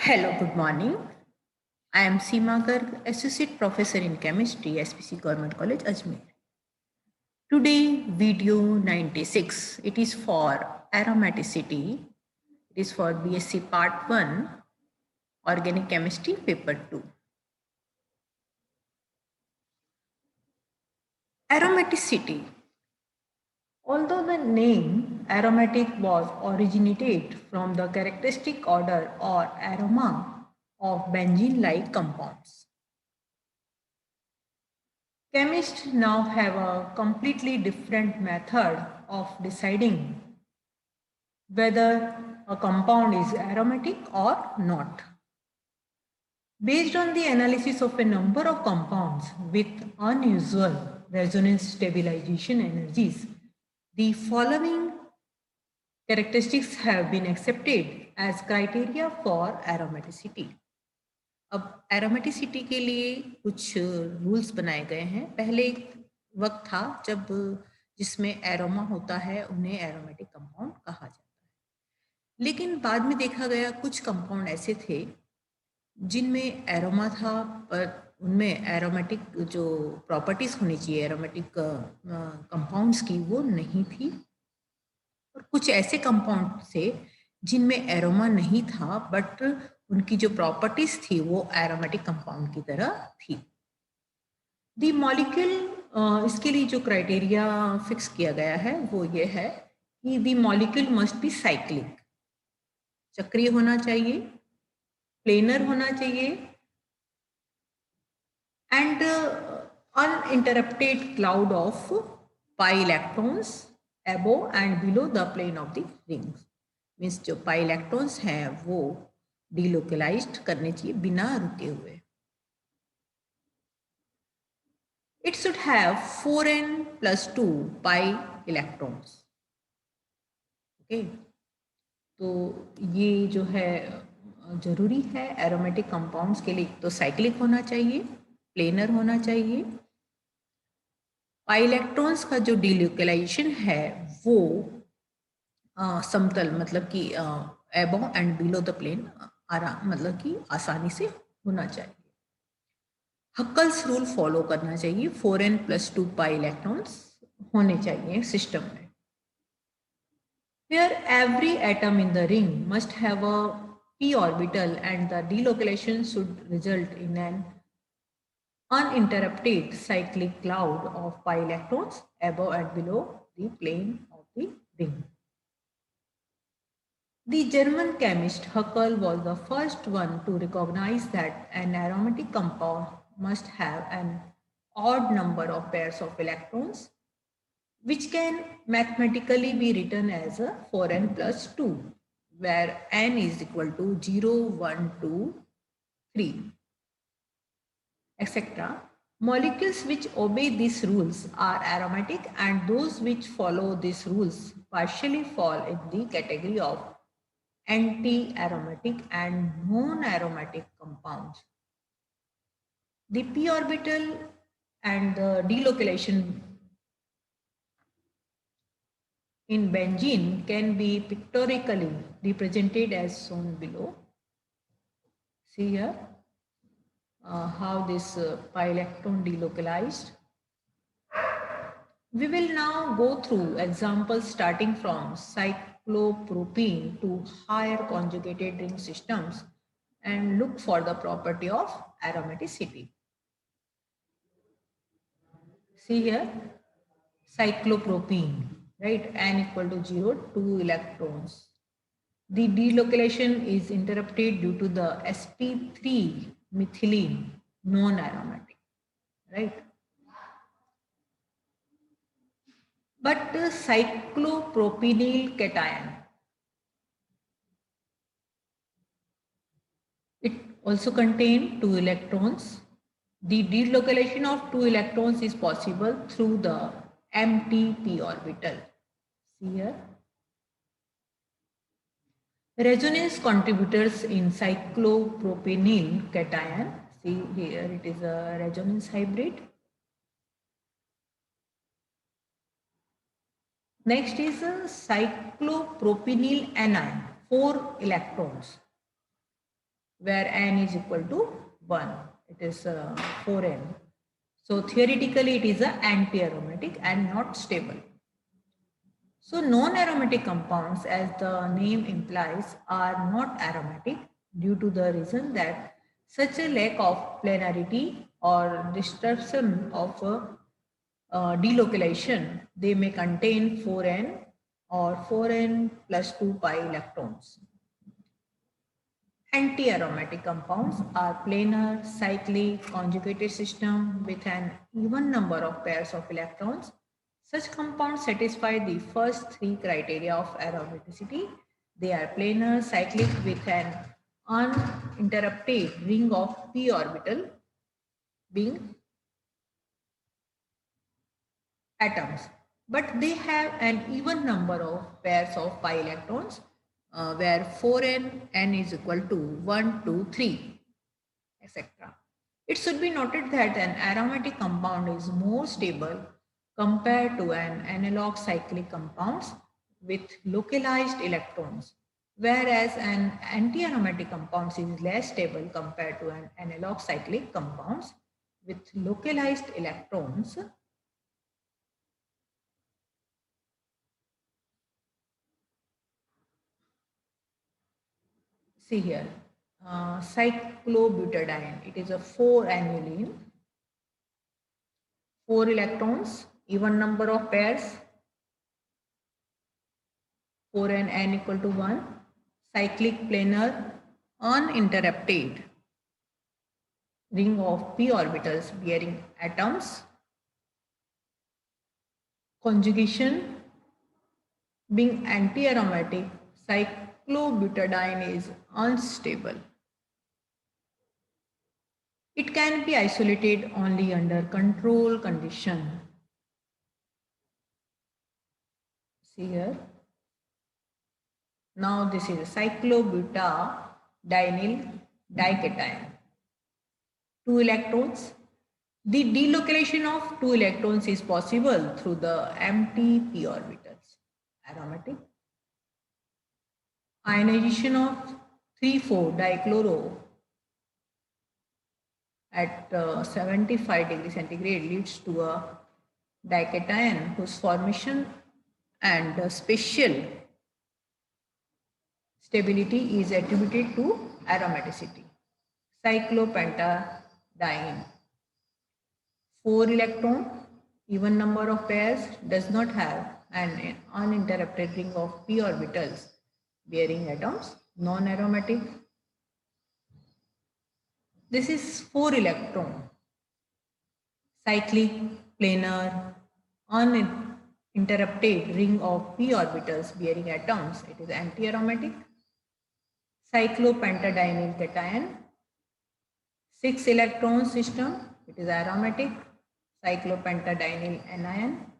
Hello, good morning. I am Seema Garg, Associate Professor in Chemistry, SPC Government College, Ajmer. Today, video 96. It is for aromaticity. It is for BSc Part 1, Organic Chemistry, Paper 2. Aromaticity. Although the name aromatic was originated from the characteristic order or aroma of benzene-like compounds, chemists now have a completely different method of deciding whether a compound is aromatic or not. Based on the analysis of a number of compounds with unusual resonance stabilization energies, the following characteristics have been accepted as criteria for aromaticity. अब aromaticity के लिए कुछ rules बनाए गए हैं। पहले एक वक्त था जब जिसमें एरोमा होता है उन्हें एरोमेटिक कंपाउंड कहा जाता है, लेकिन बाद में देखा गया कुछ कंपाउंड ऐसे थे जिनमें एरोमा था पर उनमें एरोमेटिक जो प्रॉपर्टीज होनी चाहिए एरोमेटिक कंपाउंड्स की वो नहीं थी, और कुछ ऐसे कंपाउंड थे जिनमें एरोमा नहीं था बट उनकी जो प्रॉपर्टीज थी वो एरोमेटिक कंपाउंड की तरह थी। दी मॉलिक्यूल इसके लिए जो क्राइटेरिया फिक्स किया गया है वो ये है कि दी मॉलिक्यूल मस्ट बी साइक्लिक, चक्रीय होना चाहिए, प्लेनर होना चाहिए and uninterrupted cloud of pi electrons above and below the plane of the rings. Means जो पाई इलेक्ट्रॉन्स हैं वो डिलोकलाइज्ड करने चाहिए बिना रुके हुए। It should have 4n+2 pi electrons. Okay, तो ये जो है जरूरी है एरोमेटिक कंपाउंड्स के लिए। तो साइक्लिक होना चाहिए, प्लेनर होना चाहिए, पाई इलेक्ट्रॉन्स का जो डिलोकलाइजेशन है वो समतल मतलब कि above and below the plane आराम मतलब कि आसानी से होना चाहिए। हक्कल्स रूल फॉलो करना चाहिए, 4n+2 पाई इलेक्ट्रॉन्स होने चाहिए सिस्टम में। Where every atom in the ring must have a p orbital and the delocalization should result in an uninterrupted cyclic cloud of pi electrons above and below the plane of the ring. The German chemist Huckel was the first one to recognize that an aromatic compound must have an odd number of pairs of electrons, which can mathematically be written as a 4n+2, where n is equal to 0, 1, 2, 3, etc. Molecules which obey these rules are aromatic, and those which follow these rules partially fall in the category of anti-aromatic and non-aromatic compounds. The p orbital and the delocalization in benzene can be pictorially represented as shown below. See here how this pi electron delocalized. We will now go through examples starting from cyclopropene to higher conjugated ring systems and look for the property of aromaticity. See here, cyclopropene, right? N equal to 0, 2 electrons. The delocalization is interrupted due to the sp3 methylene non-aromatic, right? But cyclopropenyl cation, it also contains 2 electrons. The delocalization of 2 electrons is possible through the empty p orbital. See here. Resonance contributors in cyclopropenyl cation. See here, it is a resonance hybrid. Next is a cyclopropenyl anion, 4 electrons. where n is equal to 1. It is 4n. So theoretically it is an anti-aromatic and not stable. So non-aromatic compounds, as the name implies, are not aromatic due to the reason that such a lack of planarity or distortion of delocalization, they may contain 4n or 4n plus 2 pi electrons. Anti-aromatic compounds are planar, cyclic, conjugated system with an even number of pairs of electrons. Such compounds satisfy the first three criteria of aromaticity. They are planar, cyclic with an uninterrupted ring of p orbital being atoms, but they have an even number of pairs of pi electrons where 4n is equal to 1, 2, 3, etc. It should be noted that an aromatic compound is more stable compared to an analog cyclic compounds with localized electrons, whereas an anti-aromatic compound is less stable compared to an analog cyclic compounds with localized electrons. See here, cyclobutadiene, it is a 4-annuline, 4 electrons, even number of pairs, 4 and n equal to 1, cyclic planar, uninterrupted ring of p orbitals bearing atoms, conjugation being anti-aromatic, cyclobutadiene is unstable. It can be isolated only under control condition. See here. Now this is cyclobutadienyl dication. 2 electrons. The delocalization of 2 electrons is possible through the empty p orbitals. Aromatic. Ionization of 3,4 dichloro at 75 degrees centigrade leads to a dication whose formation and spatial stability is attributed to aromaticity. Cyclopentadiene. 4 electron, even number of pairs, does not have an uninterrupted ring of p orbitals bearing atoms, non-aromatic. This is 4 electron, cyclic, planar, uninterrupted ring of p orbitals bearing atoms. It is anti-aromatic. Cyclopentadienyl cation, 6 electron system, it is aromatic. Cyclopentadienyl anion.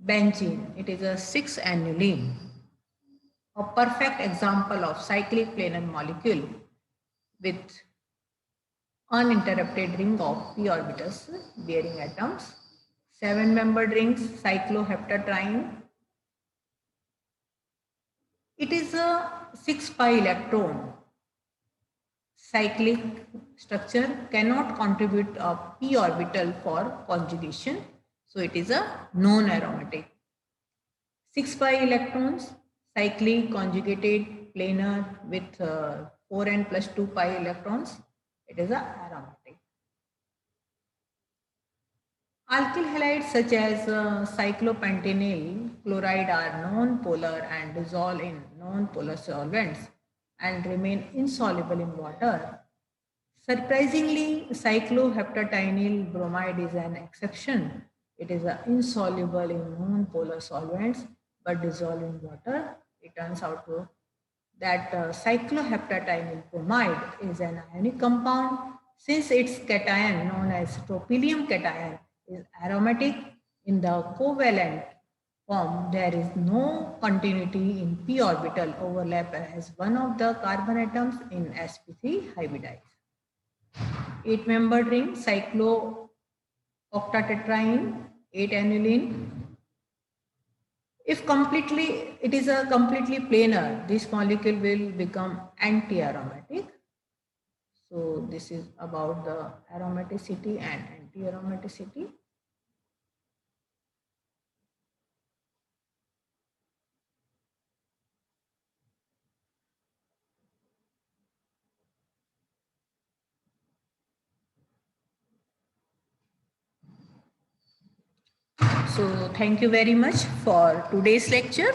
Benzene, it is a 6-annuline, a perfect example of cyclic planar molecule with uninterrupted ring of p orbitals bearing atoms. 7-membered rings, cycloheptatriene. It is a 6 pi electron cyclic structure, cannot contribute a p orbital for conjugation, so it is a non-aromatic. 6 pi electrons, cyclic, conjugated, planar with 4n plus 2 pi electrons, it is a aromatic. Alkyl halides such as cyclopentenyl chloride are non-polar and dissolve in non-polar solvents and remain insoluble in water. Surprisingly, cycloheptatienyl bromide is an exception. It is insoluble in non-polar solvents but dissolve in water. It turns out that cycloheptatienyl bromide is an ionic compound since its cation, known as tropylium cation, is aromatic in the covalent form. There is no continuity in p orbital overlap as one of the carbon atoms in sp3 hybridize. 8-membered ring, cyclooctatetraene, 8-annuline. If it is a completely planar, this molecule will become anti-aromatic. So this is about the aromaticity and anti-aromaticity. So thank you very much for today's lecture.